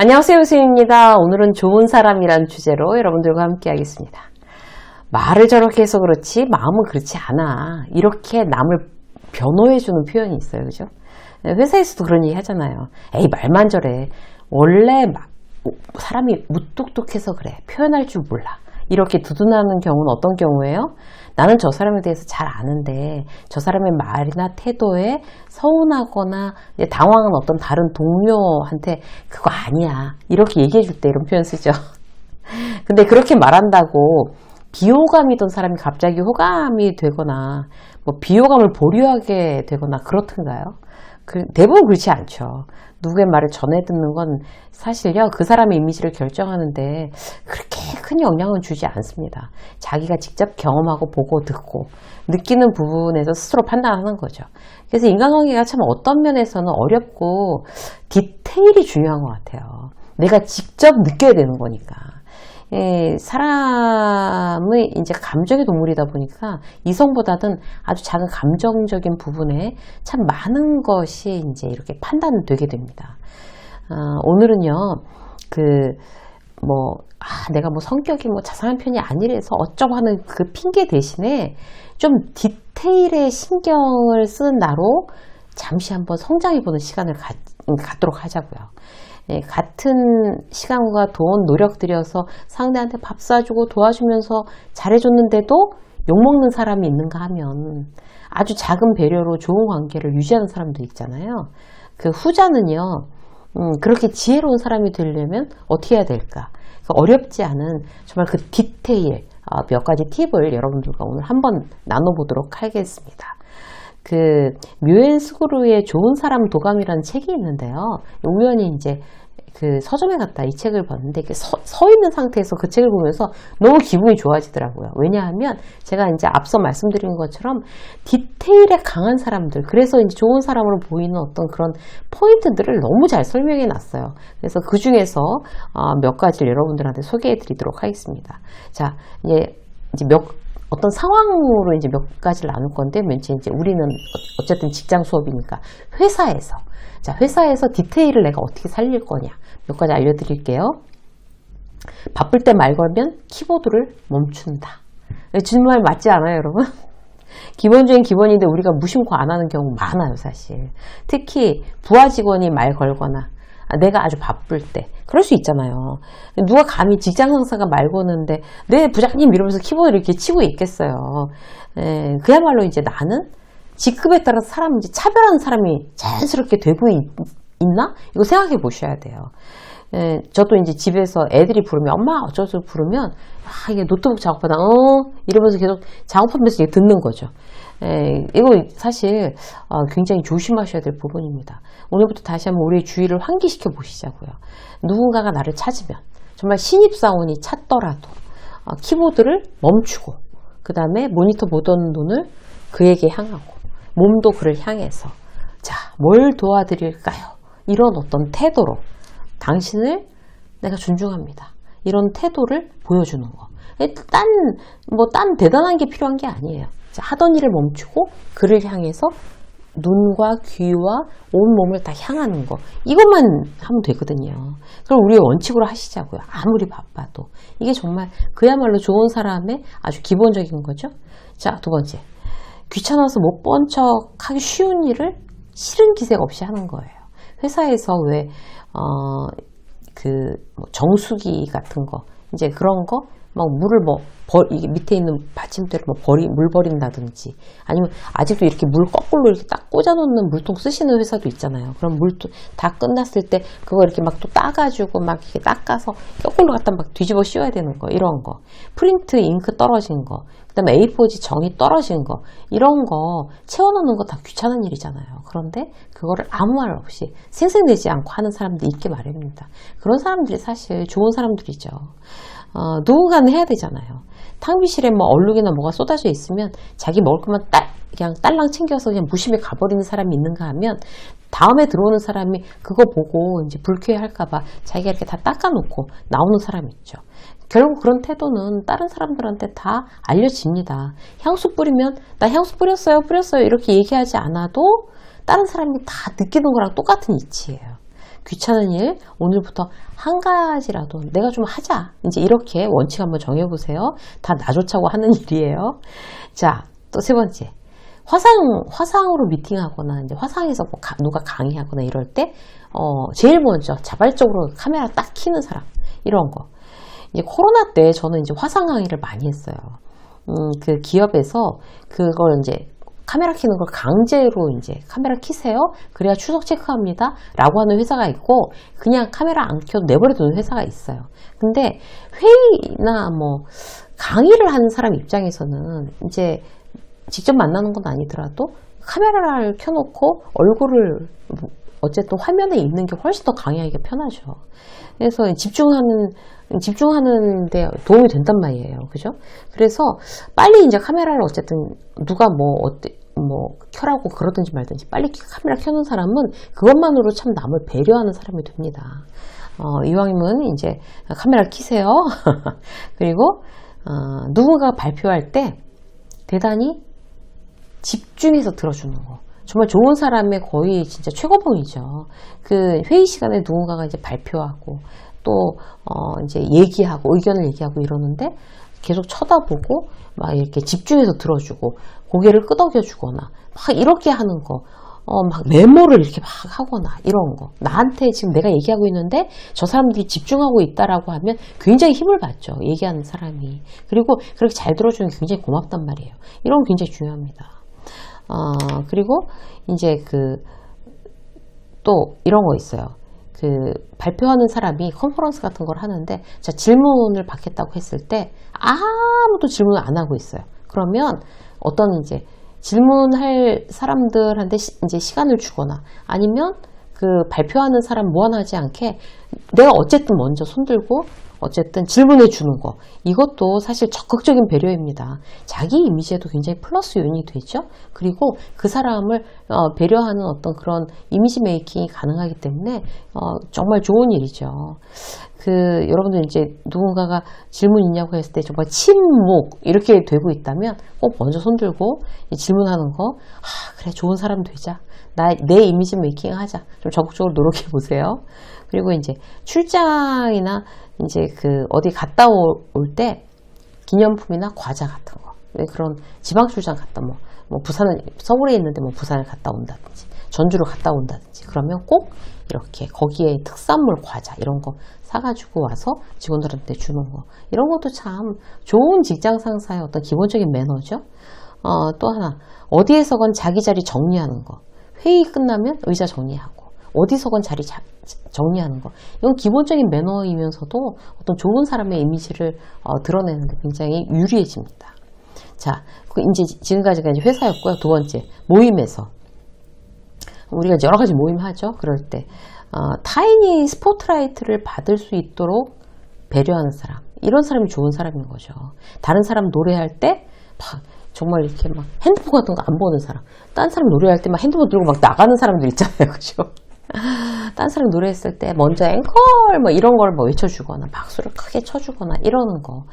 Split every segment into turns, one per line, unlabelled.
안녕하세요, 유수입니다. 오늘은 좋은 사람이란 주제로 여러분들과 함께 하겠습니다. 말을 저렇게 해서 그렇지 마음은 그렇지 않아. 이렇게 남을 변호해주는 표현이 있어요. 그죠? 회사에서도 그런 얘기 하잖아요. 에이, 말만 저래. 원래 사람이 무뚝뚝해서 그래. 표현할 줄 몰라. 이렇게 두둔하는 경우는 어떤 경우예요? 나는 저 사람에 대해서 잘 아는데 저 사람의 말이나 태도에 서운하거나 당황한 어떤 다른 동료한테 그거 아니야. 이렇게 얘기해 줄 때 이런 표현 쓰죠. 근데 그렇게 말한다고 비호감이던 사람이 갑자기 호감이 되거나 뭐 비호감을 보류하게 되거나 그렇던가요? 대부분 그렇지 않죠. 누구의 말을 전해 듣는 건 사실요, 그 사람의 이미지를 결정하는데 그렇게 큰 영향은 주지 않습니다. 자기가 직접 경험하고 보고 듣고 느끼는 부분에서 스스로 판단하는 거죠. 그래서 인간관계가 참 어떤 면에서는 어렵고 디테일이 중요한 것 같아요. 내가 직접 느껴야 되는 거니까. 사람의 이제 감정의 동물이다 보니까 이성보다는 아주 작은 감정적인 부분에 참 많은 것이 이제 이렇게 판단되게 됩니다. 오늘은요, 내가 성격이 자상한 편이 아니라서 어쩌고 하는 그 핑계 대신에 좀 디테일에 신경을 쓰는 나로 잠시 한번 성장해보는 시간을 갖도록 하자고요. 같은 시간과 돈, 노력 들여서 상대한테 밥 사주고 도와주면서 잘해줬는데도 욕먹는 사람이 있는가 하면 아주 작은 배려로 좋은 관계를 유지하는 사람도 있잖아요. 그 후자는요, 그렇게 지혜로운 사람이 되려면 어떻게 해야 될까? 어렵지 않은 정말 그 디테일, 몇 가지 팁을 여러분들과 오늘 한번 나눠보도록 하겠습니다. 뮤엔스구르의 좋은 사람 도감이라는 책이 있는데요. 우연히 이제 서점에 갔다 이 책을 봤는데 서 있는 상태에서 그 책을 보면서 너무 기분이 좋아지더라고요. 왜냐하면 제가 이제 앞서 말씀드린 것처럼 디테일에 강한 사람들, 그래서 이제 좋은 사람으로 보이는 어떤 그런 포인트들을 너무 잘 설명해 놨어요. 그래서 그 중에서 몇 가지를 여러분들한테 소개해 드리도록 하겠습니다. 자, 이제 어떤 상황으로 이제 몇 가지를 나눌 건데, 이제 우리는 어쨌든 직장 수업이니까 회사에서 디테일을 내가 어떻게 살릴 거냐 몇 가지 알려드릴게요. 바쁠 때 말 걸면 키보드를 멈춘다. 정말 맞지 않아요, 여러분? 기본적인 기본인데 우리가 무심코 안 하는 경우 많아요, 사실. 특히 부하 직원이 말 걸거나 내가 아주 바쁠 때 그럴 수 있잖아요. 누가 감히 직장 상사가 말 거는데 네 부장님 이러면서 키보드를 이렇게 치고 있겠어요. 그야말로 이제 나는 직급에 따라서 이제 차별하는 사람이 자연스럽게 되고 있나? 이거 생각해 보셔야 돼요. 저도 이제 집에서 애들이 부르면 엄마 어쩌고 부르면 이게 노트북 작업하다 이러면서 계속 작업하면서 듣는 거죠. 이거 사실 굉장히 조심하셔야 될 부분입니다. 오늘부터 다시 한번 우리의 주의를 환기시켜 보시자고요. 누군가가 나를 찾으면 정말 신입사원이 찾더라도 키보드를 멈추고 그 다음에 모니터 보던 눈을 그에게 향하고 몸도 그를 향해서 자, 뭘 도와드릴까요? 이런 어떤 태도로 당신을 내가 존중합니다. 이런 태도를 보여주는 거. 딴 대단한 게 필요한 게 아니에요. 하던 일을 멈추고 그를 향해서 눈과 귀와 온몸을 다 향하는 거. 이것만 하면 되거든요. 그럼 우리의 원칙으로 하시자고요. 아무리 바빠도. 이게 정말 그야말로 좋은 사람의 아주 기본적인 거죠. 자, 두 번째. 귀찮아서 못 본 척 하기 쉬운 일을 싫은 기색 없이 하는 거예요. 회사에서 왜 정수기 같은 거, 이제 그런 거, 물을 이게 밑에 있는 받침대를 물 버린다든지, 아니면 아직도 이렇게 물 거꾸로 이렇게 딱 꽂아놓는 물통 쓰시는 회사도 있잖아요. 그럼 물통 다 끝났을 때 그거 이렇게 또 따가지고 이렇게 닦아서 거꾸로 갖다 뒤집어 씌워야 되는 거, 이런 거. 프린트 잉크 떨어진 거, 그 다음에 A4지 정이 떨어진 거, 이런 거 채워놓는 거 다 귀찮은 일이잖아요. 그런데 그거를 아무 말 없이 생색내지 않고 하는 사람들이 있게 마련입니다. 그런 사람들이 사실 좋은 사람들이죠. 누군가는 해야 되잖아요. 탕비실에 얼룩이나 뭐가 쏟아져 있으면 자기 먹을 것만 그냥 딸랑 챙겨서 그냥 무심히 가버리는 사람이 있는가 하면 다음에 들어오는 사람이 그거 보고 이제 불쾌해할까봐 자기가 이렇게 다 닦아놓고 나오는 사람이 있죠. 결국 그런 태도는 다른 사람들한테 다 알려집니다. 향수 뿌리면 나 향수 뿌렸어요 이렇게 얘기하지 않아도 다른 사람이 다 느끼는 거랑 똑같은 이치예요. 귀찮은 일 오늘부터 한 가지라도 내가 좀 하자. 이제 이렇게 원칙 한번 정해보세요. 다 나 좋자고 하는 일이에요. 자, 또 세 번째. 화상으로 미팅하거나 이제 화상에서 뭐 누가 강의하거나 이럴 때 제일 먼저 자발적으로 카메라 딱 켜는 사람, 이런 거. 이제 코로나 때 저는 이제 화상 강의를 많이 했어요. 그 기업에서 그걸 이제 카메라 켜는 걸 강제로 이제 카메라 켜세요. 그래야 추석 체크합니다. 라고 하는 회사가 있고, 그냥 카메라 안 켜도 내버려 두는 회사가 있어요. 근데 회의나 뭐 강의를 하는 사람 입장에서는 이제 직접 만나는 건 아니더라도 카메라를 켜놓고 얼굴을 어쨌든 화면에 있는 게 훨씬 더 강의하기가 편하죠. 그래서 집중하는 데 도움이 된단 말이에요. 그죠? 그래서 빨리 이제 카메라를 어쨌든 누가 뭐 켜라고 그러든지 말든지 빨리 카메라 켜는 사람은 그것만으로 참 남을 배려하는 사람이 됩니다. 이왕이면 이제 카메라 켜세요. 그리고 누군가 발표할 때 대단히 집중해서 들어주는 거. 정말 좋은 사람의 거의 진짜 최고봉이죠. 그 회의 시간에 누군가가 이제 발표하고 또 이제 얘기하고 의견을 얘기하고 이러는데 계속 쳐다보고 막 이렇게 집중해서 들어주고 고개를 끄덕여주거나 막 이렇게 하는 거, 막 메모를 이렇게 막 하거나 이런 거. 나한테 지금 내가 얘기하고 있는데 저 사람들이 집중하고 있다라고 하면 굉장히 힘을 받죠. 얘기하는 사람이. 그리고 그렇게 잘 들어주는 게 굉장히 고맙단 말이에요. 이런 거 굉장히 중요합니다. 그리고 이제 또 이런 거 있어요. 발표하는 사람이 컨퍼런스 같은 걸 하는데, 자, 질문을 받겠다고 했을 때 아무도 질문을 안 하고 있어요. 그러면 어떤 이제 질문할 사람들한테 이제 시간을 주거나 아니면 그 발표하는 사람 무안하지 않게 내가 어쨌든 먼저 손들고 어쨌든 질문해 주는 거, 이것도 사실 적극적인 배려입니다. 자기 이미지에도 굉장히 플러스 요인이 되죠. 그리고 그 사람을 배려하는 어떤 그런 이미지 메이킹이 가능하기 때문에 정말 좋은 일이죠. 여러분들 이제 누군가가 질문 있냐고 했을 때 정말 침묵 이렇게 되고 있다면 꼭 먼저 손들고 질문하는 거, 그래, 좋은 사람 되자. 내 이미지 메이킹 하자. 좀 적극적으로 노력해 보세요. 그리고 이제 출장이나 이제 어디 갔다 올 때 기념품이나 과자 같은 거, 그런 지방 출장 갔다 뭐 부산은 서울에 있는데 뭐 부산을 갔다 온다든지 전주를 갔다 온다든지 그러면 꼭 이렇게 거기에 특산물 과자 이런 거 사가지고 와서 직원들한테 주는 거, 이런 것도 참 좋은 직장 상사의 어떤 기본적인 매너죠. 또 하나, 어디에서건 자기 자리 정리하는 거. 회의 끝나면 의자 정리하고 어디서건 자리 정리하는 거, 이건 기본적인 매너이면서도 어떤 좋은 사람의 이미지를 드러내는 데 굉장히 유리해집니다. 자, 이제 지금까지가 이제 회사였고요. 두 번째, 모임에서 우리가 여러 가지 모임 하죠. 그럴 때 타인이 스포트라이트를 받을 수 있도록 배려하는 사람, 이런 사람이 좋은 사람인 거죠. 다른 사람 노래할 때 막 정말 이렇게 막 핸드폰 같은 거 안 보는 사람, 딴 사람 노래할 때 막 핸드폰 들고 막 나가는 사람들 있잖아요. 그죠? 딴 사람 노래했을 때 먼저 앵콜 뭐 이런 걸 뭐 외쳐주거나 박수를 크게 쳐주거나 이러는 거.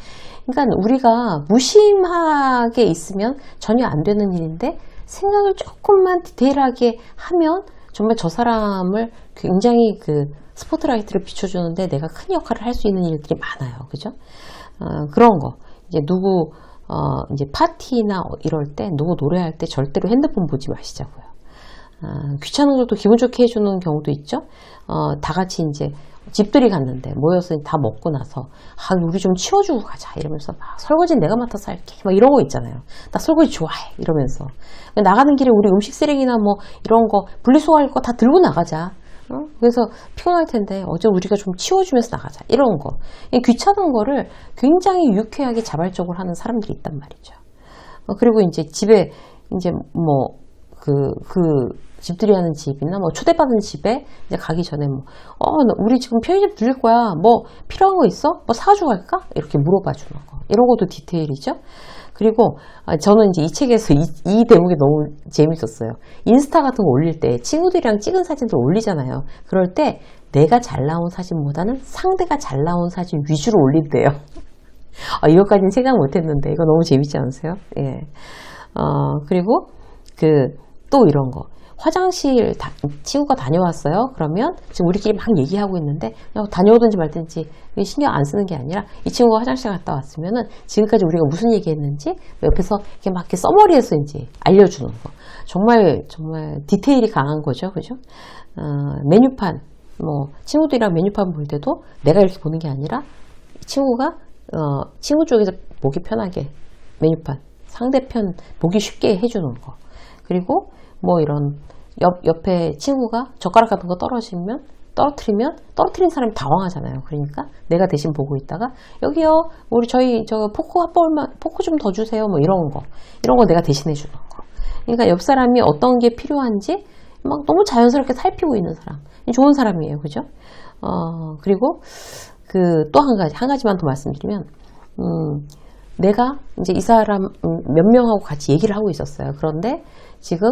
그러니까 우리가 무심하게 있으면 전혀 안 되는 일인데 생각을 조금만 디테일하게 하면 정말 저 사람을 굉장히 스포트라이트를 비춰주는데 내가 큰 역할을 할 수 있는 일들이 많아요. 그죠? 그런 거. 이제 이제 파티나 이럴 때 누구 노래할 때 절대로 핸드폰 보지 마시자고요. 귀찮은 것도 기분 좋게 해주는 경우도 있죠. 다 같이 이제 집들이 갔는데 모여서 다 먹고 나서 우리 좀 치워주고 가자 이러면서 막 설거지는 내가 맡아서 할게 막 이런 거 있잖아요. 나 설거지 좋아해 이러면서 나가는 길에 우리 음식 쓰레기나 뭐 이런 거 분리수거할 거 다 들고 나가자. 그래서 피곤할 텐데 어제 우리가 좀 치워주면서 나가자 이런 거. 귀찮은 거를 굉장히 유쾌하게 자발적으로 하는 사람들이 있단 말이죠. 그리고 이제 집에 이제 뭐 집들이 하는 집이나 뭐 초대받은 집에 이제 가기 전에 우리 지금 편의점 들릴 거야. 뭐 필요한 거 있어? 뭐 사가지고 갈까? 이렇게 물어봐 주는 거. 이런 것도 디테일이죠. 그리고 저는 이제 이 책에서 이 대목이 너무 재밌었어요. 인스타 같은 거 올릴 때 친구들이랑 찍은 사진들 올리잖아요. 그럴 때 내가 잘 나온 사진보다는 상대가 잘 나온 사진 위주로 올린대요. 이것까지는 생각 못 했는데 이거 너무 재밌지 않으세요? 예. 그리고 또 이런 거. 화장실 친구가 다녀왔어요. 그러면 지금 우리끼리 막 얘기하고 있는데 다녀오든지 말든지 신경 안 쓰는 게 아니라 이 친구가 화장실 갔다 왔으면은 지금까지 우리가 무슨 얘기했는지 옆에서 이렇게 막 이렇게 써머리해서 이제 알려주는 거. 정말 디테일이 강한 거죠, 그죠? 메뉴판, 뭐 친구들이랑 메뉴판 볼 때도 내가 이렇게 보는 게 아니라 친구가 친구 쪽에서 보기 편하게 메뉴판, 상대편 보기 쉽게 해주는 거. 그리고 뭐 이런 옆에 친구가 젓가락 같은 거 떨어뜨린 사람이 당황하잖아요. 그러니까 내가 대신 보고 있다가 여기요, 우리 저희 포크 한 볼만, 포크 좀 더 주세요. 뭐 이런 거 내가 대신해 주는 거. 그러니까 옆 사람이 어떤 게 필요한지 막 너무 자연스럽게 살피고 있는 사람, 좋은 사람이에요, 그죠? 그리고 그 또 한 가지만 더 말씀드리면, 내가 이제 이 사람 몇 명하고 같이 얘기를 하고 있었어요. 그런데 지금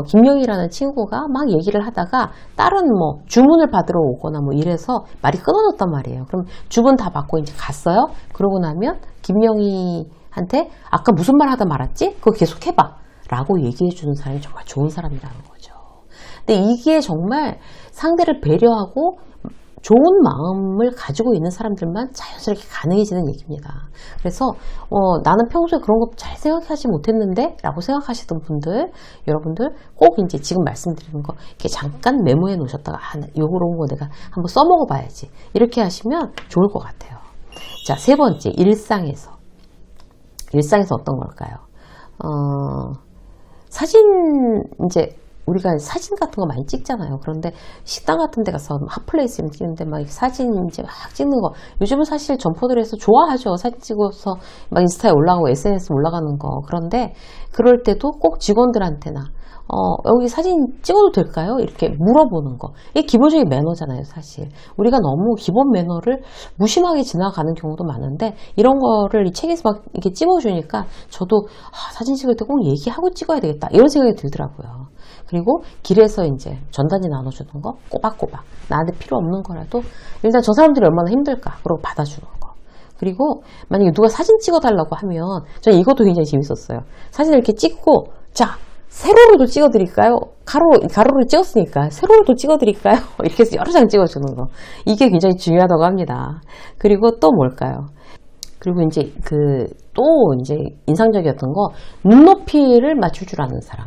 김영이라는 친구가 막 얘기를 하다가 다른 뭐 주문을 받으러 오거나 뭐 이래서 말이 끊어졌단 말이에요. 그럼 주문 다 받고 이제 갔어요. 그러고 나면 김영이한테 아까 무슨 말 하다 말았지? 그거 계속 해봐 라고 얘기해 주는 사람이 정말 좋은 사람이라는 거죠. 근데 이게 정말 상대를 배려하고 좋은 마음을 가지고 있는 사람들만 자연스럽게 가능해지는 얘기입니다. 그래서 나는 평소에 그런 거 잘 생각하지 못했는데 라고 생각하시던 분들, 여러분들 꼭 이제 지금 말씀드리는 거 이렇게 잠깐 메모해 놓으셨다가 요런 거 내가 한번 써먹어 봐야지, 이렇게 하시면 좋을 것 같아요. 자, 세 번째, 일상에서 어떤 걸까요? 사진, 이제 우리가 사진 같은 거 많이 찍잖아요. 그런데 식당 같은 데 가서 핫플레이스 찍는데 막 사진 이제 막 찍는 거, 요즘은 사실 점포들에서 좋아하죠. 사진 찍어서 막 인스타에 올라가고 SNS 올라가는 거. 그런데 그럴 때도 꼭 직원들한테나 여기 사진 찍어도 될까요? 이렇게 물어보는 거. 이게 기본적인 매너잖아요, 사실. 우리가 너무 기본 매너를 무심하게 지나가는 경우도 많은데, 이런 거를 이 책에서 막 이렇게 찍어주니까 저도 사진 찍을 때 꼭 얘기하고 찍어야 되겠다, 이런 생각이 들더라고요. 그리고 길에서 이제 전단지 나눠주는 거, 꼬박꼬박. 나한테 필요 없는 거라도 일단 저 사람들이 얼마나 힘들까, 그러고 받아주는 거. 그리고 만약에 누가 사진 찍어달라고 하면, 저는 이것도 굉장히 재밌었어요. 사진을 이렇게 찍고, 자, 세로로도 찍어드릴까요? 가로를 찍었으니까 세로로도 찍어드릴까요? 이렇게 해서 여러 장 찍어주는 거. 이게 굉장히 중요하다고 합니다. 그리고 또 뭘까요? 그리고 이제 또 이제 인상적이었던 거, 눈높이를 맞출 줄 아는 사람.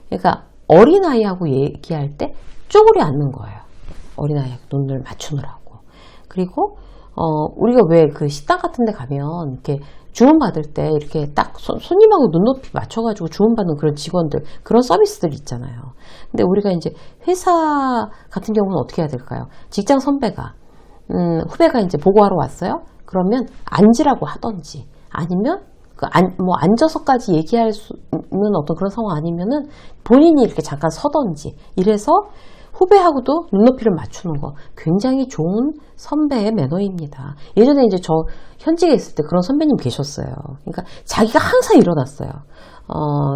그러니까 어린아이하고 얘기할 때 쪼그려 앉는 거예요. 어린아이하고 눈을 맞추느라고. 그리고 우리가 왜 그 식당 같은 데 가면 이렇게 주문 받을 때 이렇게 딱 손님하고 눈높이 맞춰가지고 주문 받는 그런 직원들, 그런 서비스들 있잖아요. 근데 우리가 이제 회사 같은 경우는 어떻게 해야 될까요? 직장 선배가 후배가 이제 보고하러 왔어요. 그러면 앉으라고 하던지, 아니면 뭐 앉아서까지 얘기할 수 있는 어떤 그런 상황 아니면은 본인이 이렇게 잠깐 서던지, 이래서 후배하고도 눈높이를 맞추는 거 굉장히 좋은 선배의 매너입니다. 예전에 이제 저 현직에 있을 때 그런 선배님 계셨어요. 그러니까 자기가 항상 일어났어요.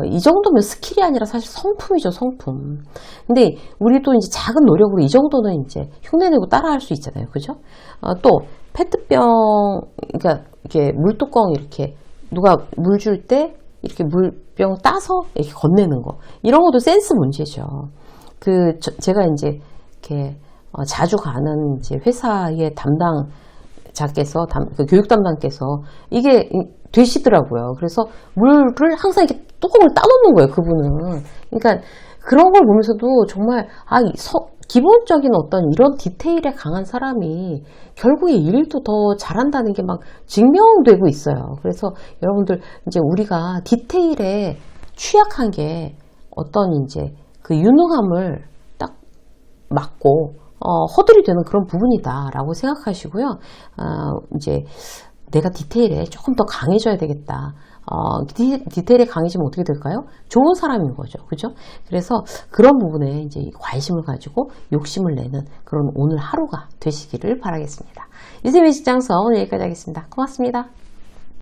이 정도면 스킬이 아니라 사실 성품이죠, 성품. 근데 우리도 이제 작은 노력으로 이 정도는 이제 흉내내고 따라할 수 있잖아요, 그죠? 또 페트병, 그러니까 이렇게 물뚜껑 이렇게 누가 물 줄 때 이렇게 물병 따서 이렇게 건네는 거, 이런 것도 센스 문제죠. 제가 이제 이렇게 자주 가는 이제 회사의 담당자께서, 교육 담당께서 이게 되시더라고요. 그래서 물을 항상 이렇게 뚜껑을 따놓는 거예요, 그분은. 그러니까 그런 걸 보면서도 정말 기본적인 어떤 이런 디테일에 강한 사람이 결국에 일도 더 잘한다는 게 막 증명되고 있어요. 그래서 여러분들 이제 우리가 디테일에 취약한 게 어떤 이제 그 유능함을 딱 막고 허들이 되는 그런 부분이다라고 생각하시고요. 이제 내가 디테일에 조금 더 강해져야 되겠다. 디테일에 강해지면 어떻게 될까요? 좋은 사람인 거죠. 그죠? 그래서 그런 부분에 이제 관심을 가지고 욕심을 내는 그런 오늘 하루가 되시기를 바라겠습니다. 유세민 직장서 오늘 여기까지 하겠습니다. 고맙습니다.